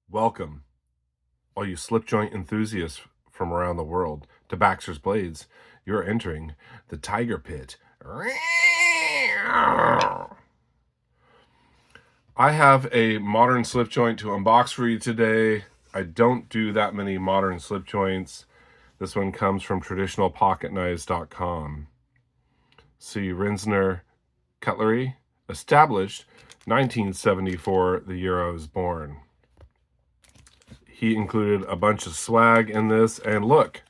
Welcome, all you slip joint enthusiasts from around the world, to Baxter's Blades. You're entering the Tiger Pit. I have a modern slip joint to unbox for you today. I don't do that many modern slip joints. This one comes from traditionalpocketknives.com. C.Risner Cutlery, established 1974, the year I was born. He included a bunch of swag in this, and look,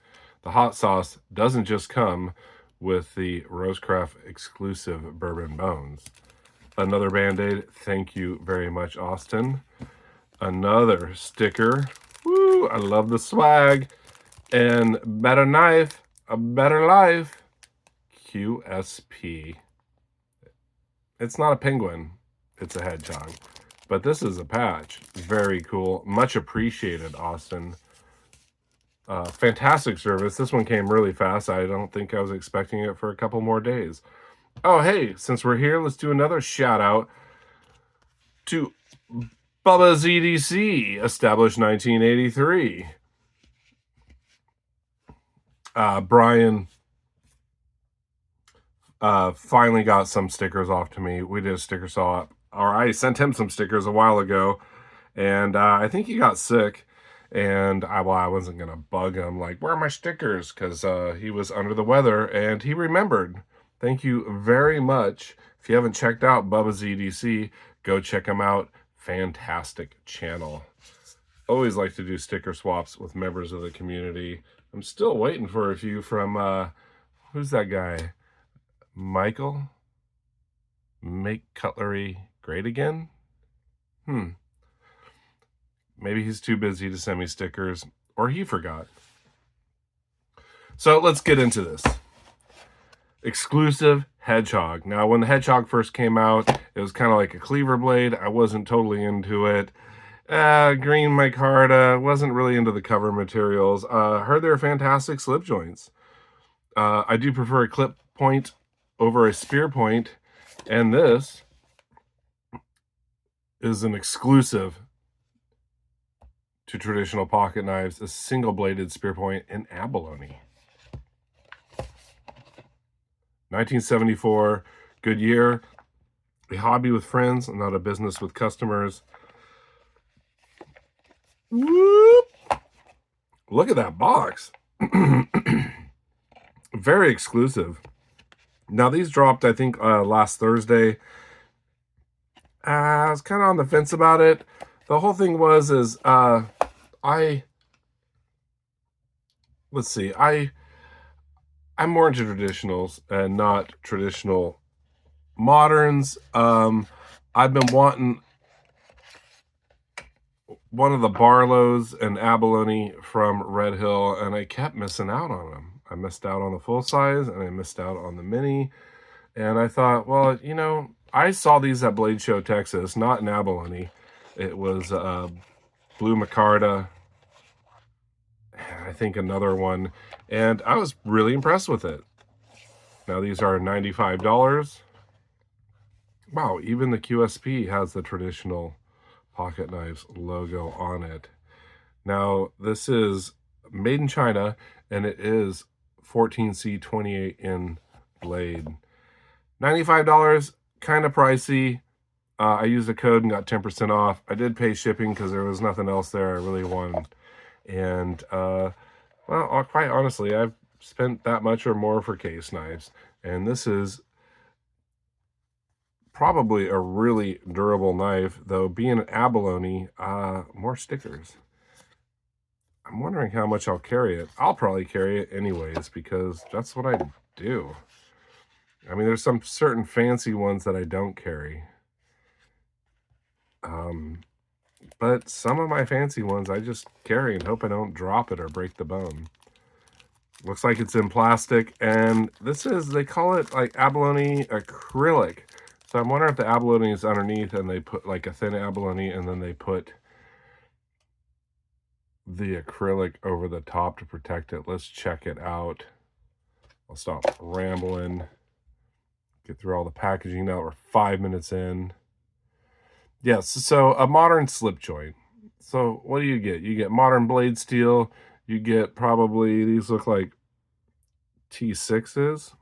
the hot sauce doesn't just come with the Rosecraft exclusive bourbon bones. Another Band-Aid, thank you very much, Austin. Another sticker, woo, I love the swag. And better knife, a better life, QSP. It's not a penguin, it's a hedgehog. But this is a patch. Very cool. Much appreciated, Austin. Fantastic service. This one came really fast. I don't think I was expecting it for a couple more days. Oh, hey, since we're here, let's do another shout out to Bubba's EDC, established 1983. Brian finally got some stickers off to me. We did a sticker swap, or I sent him some stickers a while ago, and I think he got sick, and I wasn't gonna bug him like, where are my stickers, because he was under the weather, and he remembered. Thank you very much. If you haven't checked out Bubba's EDC, go check him out. Fantastic channel. Always like to do sticker swaps with members of the community. I'm still waiting for a few from who's that guy? Michael? Make Cutlery great again? Maybe he's too busy to send me stickers, or he forgot. So let's get into this. Exclusive Hedgehog. Now, when the Hedgehog first came out, it was kind of like a cleaver blade. I wasn't totally into it. Green micarta, wasn't really into the cover materials. Heard they're fantastic slip joints. I do prefer a clip point over a Spearpoint, and this is an exclusive to Traditional Pocket Knives, a single-bladed Spearpoint in Abalone. 1974, good year. A hobby with friends, not a business with customers. Whoop! Look at that box. Very exclusive. Now, these dropped, I think, last Thursday. I was kind of on the fence about it. The whole thing was, let's see, I'm more into traditionals and not traditional moderns. I've been wanting one of the Barlows and Abalone from Red Hill, and I kept missing out on them. I missed out on the full size, and I missed out on the mini. And I thought, well, you know, I saw these at Blade Show, Texas, not in Abalone. It was Blue Micarta, I think another one, and I was really impressed with it. Now, these are $95. Wow, even the QSP has the Traditional Pocket Knives logo on it. Now, this is made in China, and it is 14C28 in blade. $95, kind of pricey. I used a code and got 10% off. I did pay shipping because there was nothing else there I really wanted. And, well, quite honestly, I've spent that much or more for case knives. And this is probably a really durable knife, though being an Abalone, more stickers. I'm wondering how much I'll carry it. I'll probably carry it anyways, because that's what I do. I mean, there's some certain fancy ones that I don't carry. But some of my fancy ones I just carry and hope I don't drop it or break the bone. Looks like it's in plastic, and this is, they call it like Abalone acrylic. So I'm wondering if the Abalone is underneath and they put like a thin Abalone and then they put the acrylic over the top to protect it. Let's check it out. I'll stop rambling. Get through all the packaging now. We're 5 minutes in. Yes, so a modern slip joint. So what do you get? You get modern blade steel. You get probably, these look like T6s.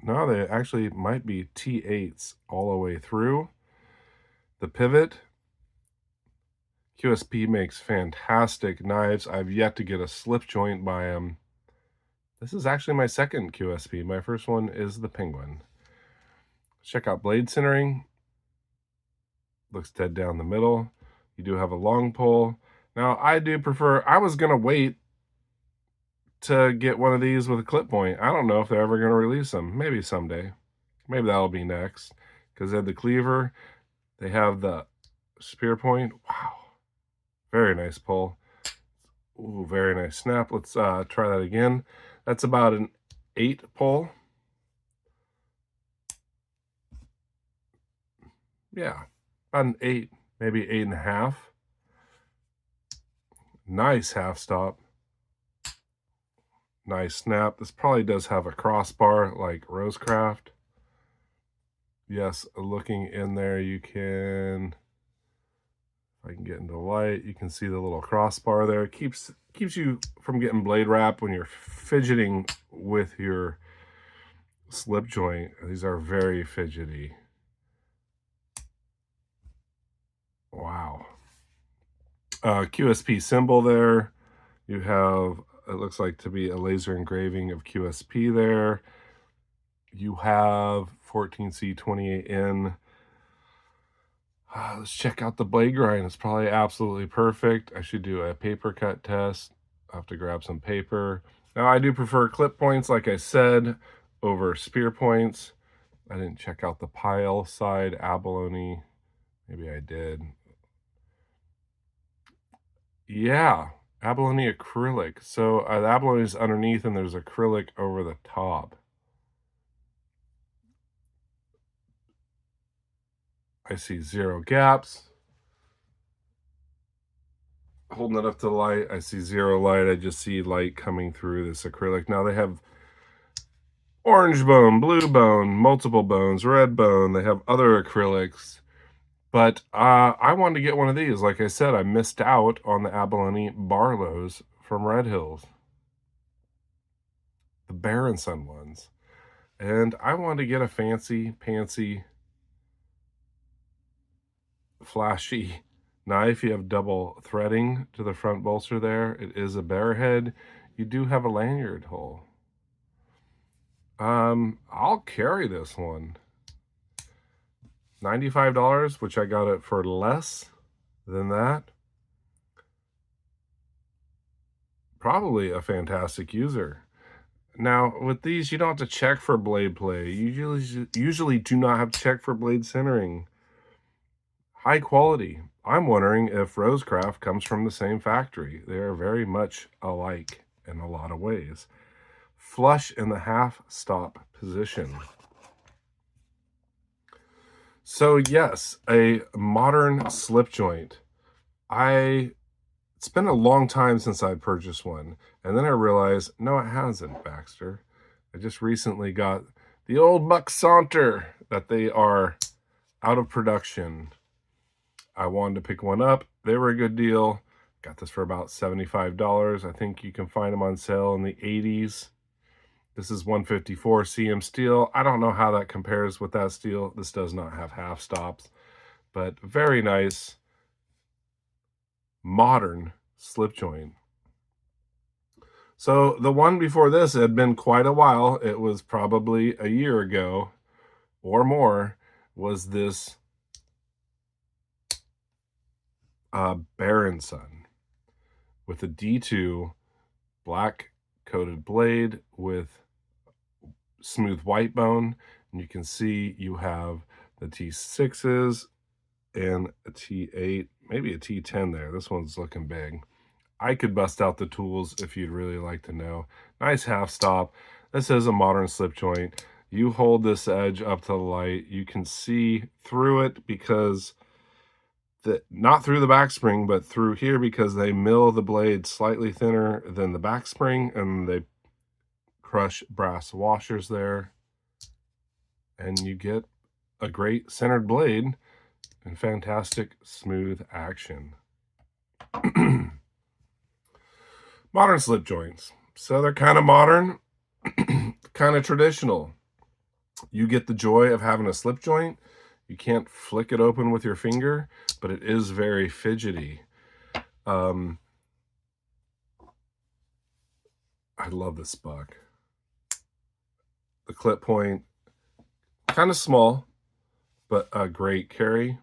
No, they actually might be T8s all the way through. The pivot. QSP makes fantastic knives. I've yet to get a slip joint by them. This is actually my second QSP. My first one is the Penguin. Check out blade centering. Looks dead down the middle. You do have a long pole. Now, I do prefer, I was going to wait to get one of these with a clip point. I don't know if they're ever going to release them. Maybe someday. Maybe that'll be next. Because they have the cleaver. They have the Spearpoint. Wow. Very nice pull. Ooh, very nice snap. Let's try that again. That's about an 8 pull. Yeah, about an 8, maybe 8.5. Nice half stop. Nice snap. This probably does have a crossbar like Rosecraft. Yes, looking in there, you can, if I can get into the light, you can see the little crossbar there. It keeps you from getting blade wrap when you're fidgeting with your slip joint. These are very fidgety. Wow. QSP symbol there. You have, it looks like to be a laser engraving of QSP there. You have 14C28N. Let's check out the blade grind. It's probably absolutely perfect. I should do a paper cut test. I'll have to grab some paper. Now, I do prefer clip points, like I said, over spear points. I didn't check out the pile side abalone. Maybe I did. Yeah, abalone acrylic. So the abalone is underneath and there's acrylic over the top. I see 0 gaps. Holding it up to the light, I see 0 light. I just see light coming through this acrylic. Now they have orange bone, blue bone, multiple bones, red bone. They have other acrylics. But I wanted to get one of these. Like I said, I missed out on the abalone Barlows from Red Hills. The Bear & Son ones. And I wanted to get a fancy, pantsy, flashy knife. You have double threading to the front bolster there. It is a bear head. You do have a lanyard hole. I'll carry this one. $95, which I got it for less than that. Probably a fantastic user. Now, with these, you don't have to check for blade play. You usually do not have to check for blade centering. High quality. I'm wondering if Rosecraft comes from the same factory. They are very much alike in a lot of ways. Flush in the half stop position. So yes, a modern slip joint. It's been a long time since I purchased one. And then I realized, no, it hasn't, Baxter. I just recently got the old Buck Saunter that they are out of production. I wanted to pick one up. They were a good deal. Got this for about $75. I think you can find them on sale in the 80s. This is 154 CM steel. I don't know how that compares with that steel. This does not have half stops, but very nice, modern slip joint. So the one before this had been quite a while. It was probably a year ago or more, was this Bear & Son with a D2 black coated blade with smooth white bone. And you can see you have the T6s and a T8, maybe a T10 there. This one's looking big. I could bust out the tools if you'd really like to know. Nice half stop. This is a modern slip joint. You hold this edge up to the light. You can see through it because not through the back spring, but through here because they mill the blade slightly thinner than the back spring and they crush brass washers there. And you get a great centered blade and fantastic smooth action. Modern slip joints. So they're kind of modern, kind of traditional. You get the joy of having a slip joint. You can't flick it open with your finger, but it is very fidgety. I love this buck. The clip point, kind of small, but a great carry.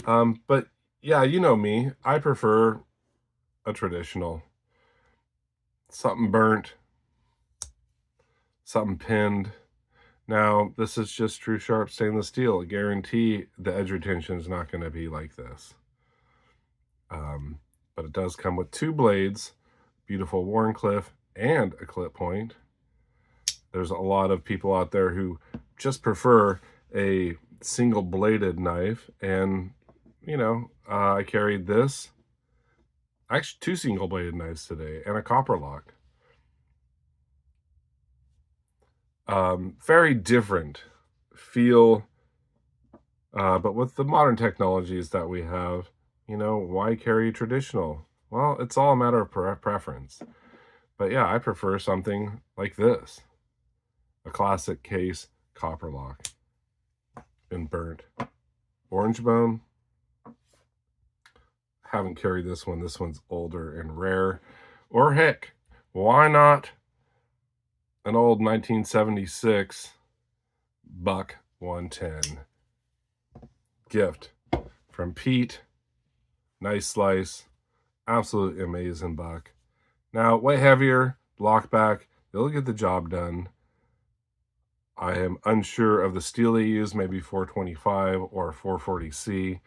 But yeah, you know me. I prefer a traditional. Something burnt, something pinned. Now, this is just true sharp stainless steel. I guarantee the edge retention is not going to be like this. But it does come with 2 blades, beautiful Wharncliffe, and a clip point. There's a lot of people out there who just prefer a single bladed knife, and you know, I carried this, actually 2 single bladed knives today, and a copper lock. Very different feel, but with the modern technologies that we have, you know, why carry traditional? Well, it's all a matter of preference. But yeah, I prefer something like this. A classic case copper lock in burnt orange bone. Haven't carried this one. This one's older and rare. Or heck, why not an old 1976 Buck 110 gift from Pete. Nice slice, absolutely amazing buck. Now, way heavier, lockback, they'll get the job done. I am unsure of the steel they use, maybe 425 or 440C,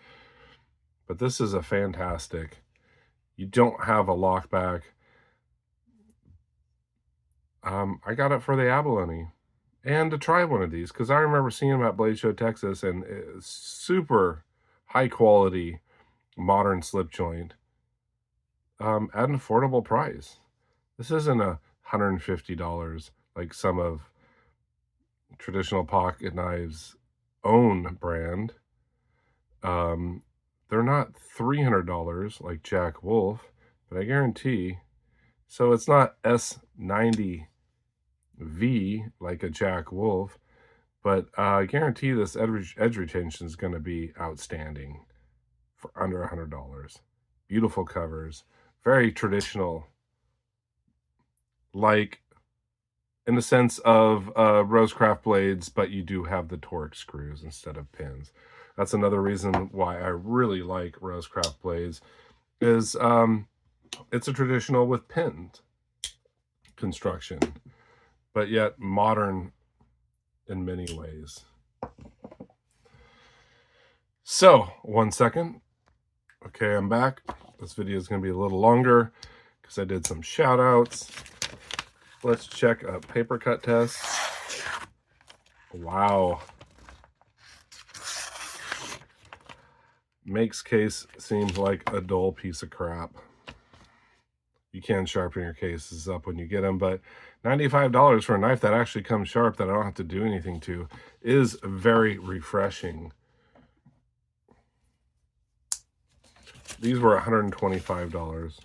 but this is a fantastic. You don't have a lockback. I got it for the Abalone, and to try one of these, because I remember seeing them at Blade Show, Texas, and it's super high quality modern slip joint at an affordable price. This isn't $150 like some of traditional pocket knives own brand. They're not $300 like Jack Wolf, but I guarantee. So it's not S90V like a Jack Wolf, but I guarantee this edge retention is going to be outstanding for under $100. Beautiful covers, very traditional, like in the sense of Rosecraft blades, but you do have the torque screws instead of pins. That's another reason why I really like Rosecraft blades, is it's a traditional with pinned construction, but yet modern in many ways. So, 1 second. Okay, I'm back. This video is going to be a little longer because I did some shout outs. Let's check a paper cut test. Wow. Makes case seems like a dull piece of crap. You can sharpen your cases up when you get them, but $95 for a knife that actually comes sharp that I don't have to do anything to is very refreshing. These were $125.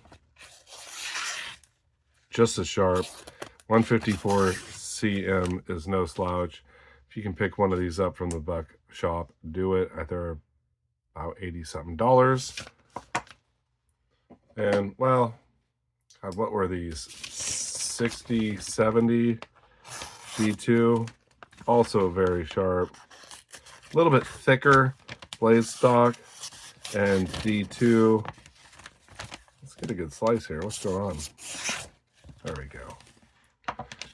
Just as sharp. 154 cm is no slouch. If you can pick one of these up from the buck shop, do it. They're about $80-something. And, well, God, what were these? 60, 70 D2. Also very sharp. A little bit thicker blade stock. And D2. Let's get a good slice here. What's going on? There we go.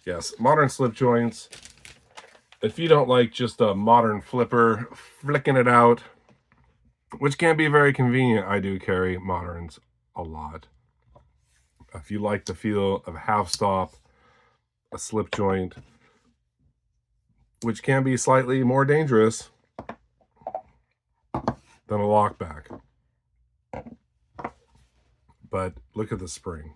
Yes, modern slip joints. If you don't like just a modern flipper, flicking it out, which can be very convenient, I do carry moderns a lot. If you like the feel of a half stop, a slip joint, which can be slightly more dangerous than a lockback. But look at the spring.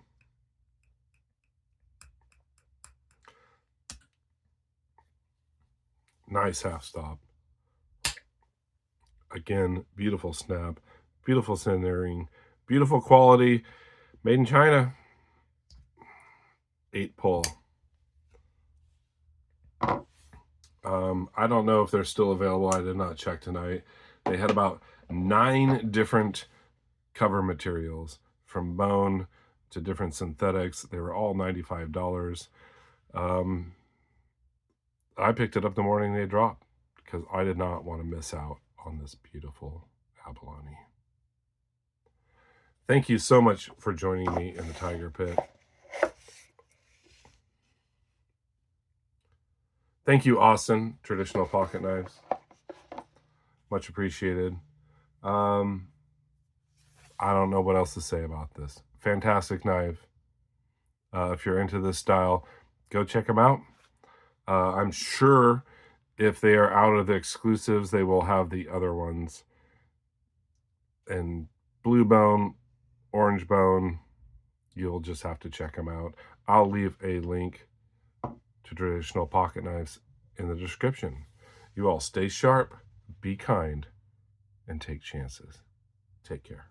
Nice half stop. Again, beautiful snap, beautiful centering, beautiful quality, made in China. 8 pull. I don't know if they're still available. I did not check tonight. They had about 9 different cover materials, from bone to different synthetics. They were all $95. I picked it up the morning they dropped because I did not want to miss out on this beautiful abalone. Thank you so much for joining me in the Tiger Pit. Thank you, Austin, Traditional Pocket Knives. Much appreciated. I don't know what else to say about this. Fantastic knife. If you're into this style, go check them out. I'm sure if they are out of the exclusives, they will have the other ones. And blue bone, orange bone, you'll just have to check them out. I'll leave a link to Traditional Pocket Knives in the description. You all stay sharp, be kind, and take chances. Take care.